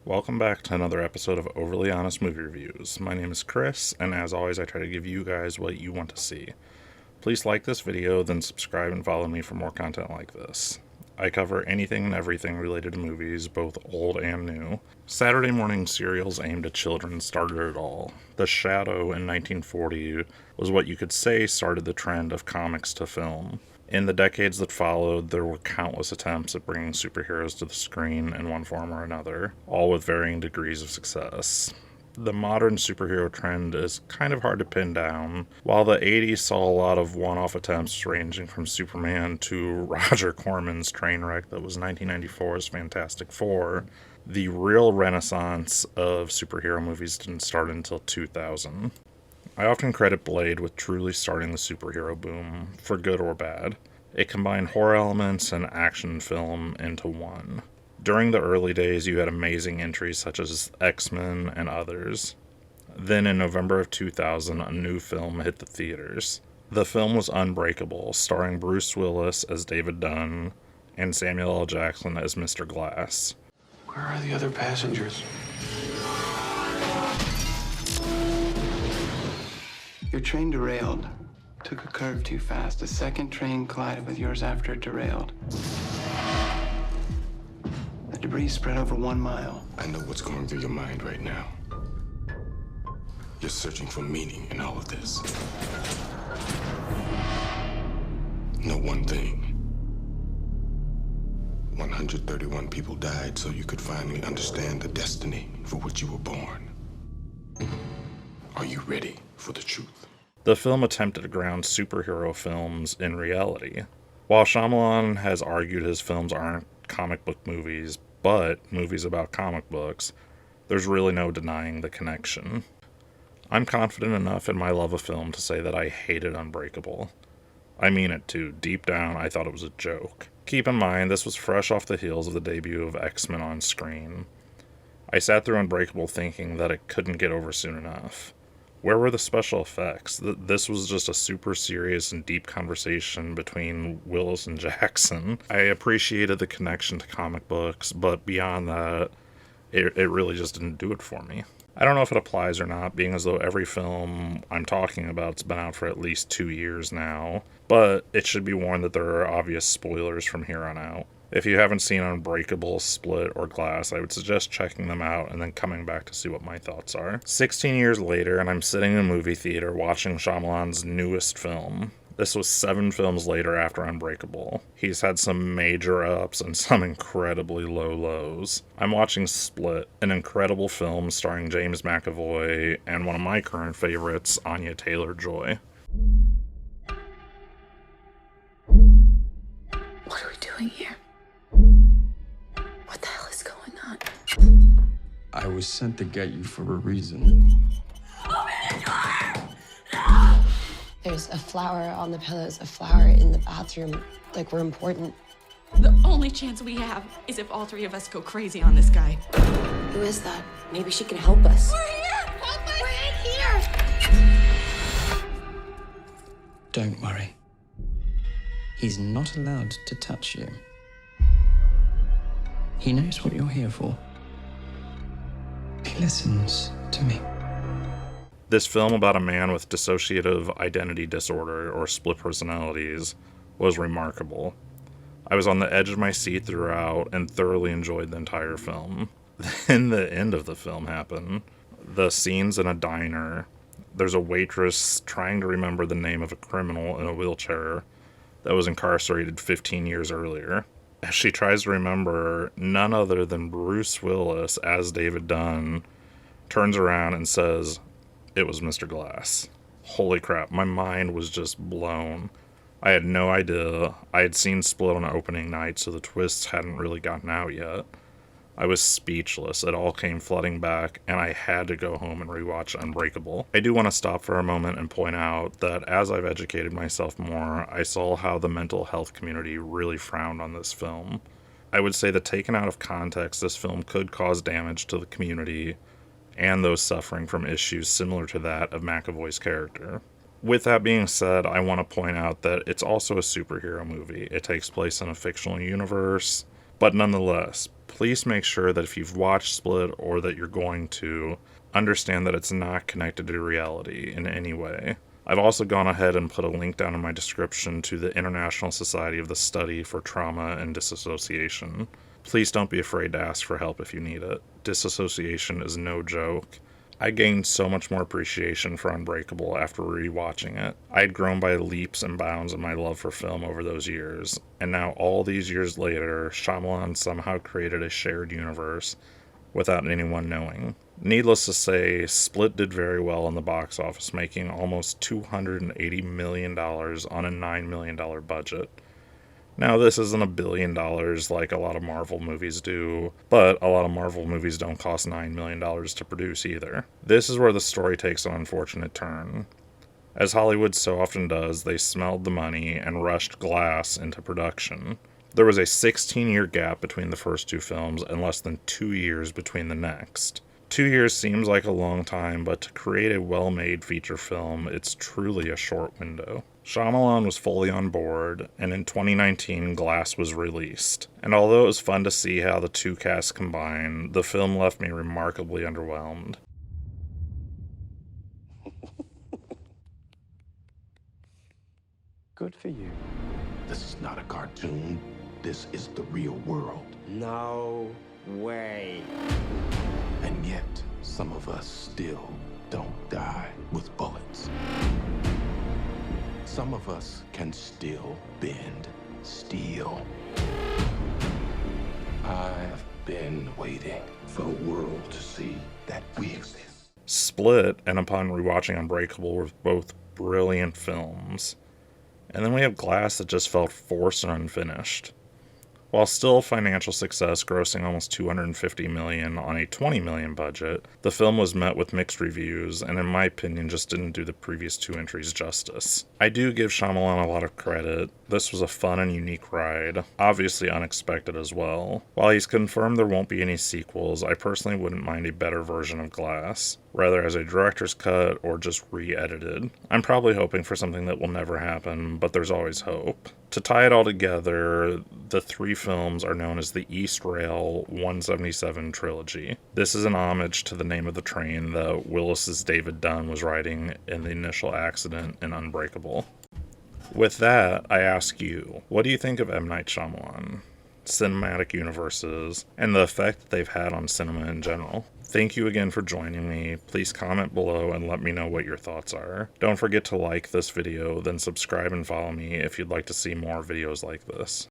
Welcome back to another episode of Overly Honest Movie Reviews. My name is Chris, and as always, I try to give you guys what you want to see. Please like this video, then subscribe and follow me for more content like this. I cover anything and everything related to movies, both old and new. Saturday morning serials aimed at children started it all. The Shadow in 1940 was what you could say started the trend of comics to film. In the decades that followed, there were countless attempts at bringing superheroes to the screen in one form or another, all with varying degrees of success. The modern superhero trend is kind of hard to pin down. While the 80s saw a lot of one-off attempts ranging from Superman to Roger Corman's train wreck that was 1994's Fantastic Four, the real renaissance of superhero movies didn't start until 2000. I often credit Blade with truly starting the superhero boom, for good or bad. It combined horror elements and action film into one. During the early days, you had amazing entries such as X-Men and others. Then in November of 2000, a new film hit the theaters. The film was Unbreakable, starring Bruce Willis as David Dunn and Samuel L. Jackson as Mr. Glass. Where are the other passengers? Your train derailed. Took a curve too fast. A second train collided with yours after it derailed. The debris spread over 1 mile. I know what's going through your mind right now. You're searching for meaning in all of this. Know one thing. 131 people died so you could finally understand the destiny for which you were born. Are you ready for the truth? The film attempted to ground superhero films in reality. While Shyamalan has argued his films aren't comic book movies, but movies about comic books, there's really no denying the connection. I'm confident enough in my love of film to say that I hated Unbreakable. I mean it too. Deep down, I thought it was a joke. Keep in mind, this was fresh off the heels of the debut of X-Men on screen. I sat through Unbreakable thinking that it couldn't get over soon enough. Where were the special effects? This was just a super serious and deep conversation between Willis and Jackson. I appreciated the connection to comic books, but beyond that, it really just didn't do it for me. I don't know if it applies or not, being as though every film I'm talking about's been out for at least 2 years now, but it should be warned that there are obvious spoilers from here on out. If you haven't seen Unbreakable, Split, or Glass, I would suggest checking them out and then coming back to see what my thoughts are. 16 years later, and I'm sitting in a movie theater watching Shyamalan's newest film. This was 7 films later after Unbreakable. He's had some major ups and some incredibly low lows. I'm watching Split, an incredible film starring James McAvoy and one of my current favorites, Anya Taylor-Joy. What are we doing here? What the hell is going on? I was sent to get you for a reason. Open the door! No! There's a flower on the pillows, a flower in the bathroom. Like, we're important. The only chance we have is if all 3 of us go crazy on this guy. Who is that? Maybe she can help us. We're here! Help us! We're in here! Don't worry. He's not allowed to touch you. He knows what you're here for. He listens to me. This film about a man with dissociative identity disorder, or split personalities, was remarkable. I was on the edge of my seat throughout and thoroughly enjoyed the entire film. Then the end of the film happened. The scenes in a diner. There's a waitress trying to remember the name of a criminal in a wheelchair that was incarcerated 15 years earlier. As she tries to remember, none other than Bruce Willis as David Dunn turns around and says, "It was Mr. Glass." Holy crap, my mind was just blown. I had no idea. I had seen Split on opening night, so the twists hadn't really gotten out yet. I was speechless. It all came flooding back, and I had to go home and rewatch Unbreakable. I do want to stop for a moment and point out that as I've educated myself more, I saw how the mental health community really frowned on this film. I would say that taken out of context, this film could cause damage to the community and those suffering from issues similar to that of McAvoy's character. With that being said, I want to point out that it's also a superhero movie. It takes place in a fictional universe, but nonetheless, please make sure that if you've watched Split or that you're going to, understand that it's not connected to reality in any way. I've also gone ahead and put a link down in my description to the International Society of the Study for Trauma and Dissociation. Please don't be afraid to ask for help if you need it. Dissociation is no joke. I gained so much more appreciation for Unbreakable after rewatching it. I had grown by leaps and bounds in my love for film over those years, and now all these years later, Shyamalan somehow created a shared universe without anyone knowing. Needless to say, Split did very well in the box office, making almost $280 million on a $9 million budget. Now, this isn't $1 billion like a lot of Marvel movies do, but a lot of Marvel movies don't cost $9 million to produce either. This is where the story takes an unfortunate turn. As Hollywood so often does, they smelled the money and rushed Glass into production. There was a 16-year gap between the first two films and less than 2 years between the next. 2 years seems like a long time, but to create a well-made feature film, it's truly a short window. Shyamalan was fully on board, and in 2019, Glass was released. And although it was fun to see how the two casts combine, the film left me remarkably underwhelmed. Good for you. This is not a cartoon. This is the real world. No way. And yet, some of us still don't die with bullets. Some of us can still bend steel. I've been waiting for the world to see that we exist. Split, and upon rewatching Unbreakable, were both brilliant films. And then we have Glass that just felt forced and unfinished. While still a financial success, grossing almost $250 million on a $20 million budget, the film was met with mixed reviews, and in my opinion just didn't do the previous two entries justice. I do give Shyamalan a lot of credit. This was a fun and unique ride, obviously unexpected as well. While he's confirmed there won't be any sequels, I personally wouldn't mind a better version of Glass, whether as a director's cut or just re-edited. I'm probably hoping for something that will never happen, but there's always hope. To tie it all together, the three films are known as the Eastrail 177 Trilogy. This is an homage to the name of the train that Willis's David Dunn was riding in the initial accident in Unbreakable. With that, I ask you, what do you think of M. Night Shyamalan, cinematic universes, and the effect that they've had on cinema in general? Thank you again for joining me. Please comment below and let me know what your thoughts are. Don't forget to like this video, then subscribe and follow me if you'd like to see more videos like this.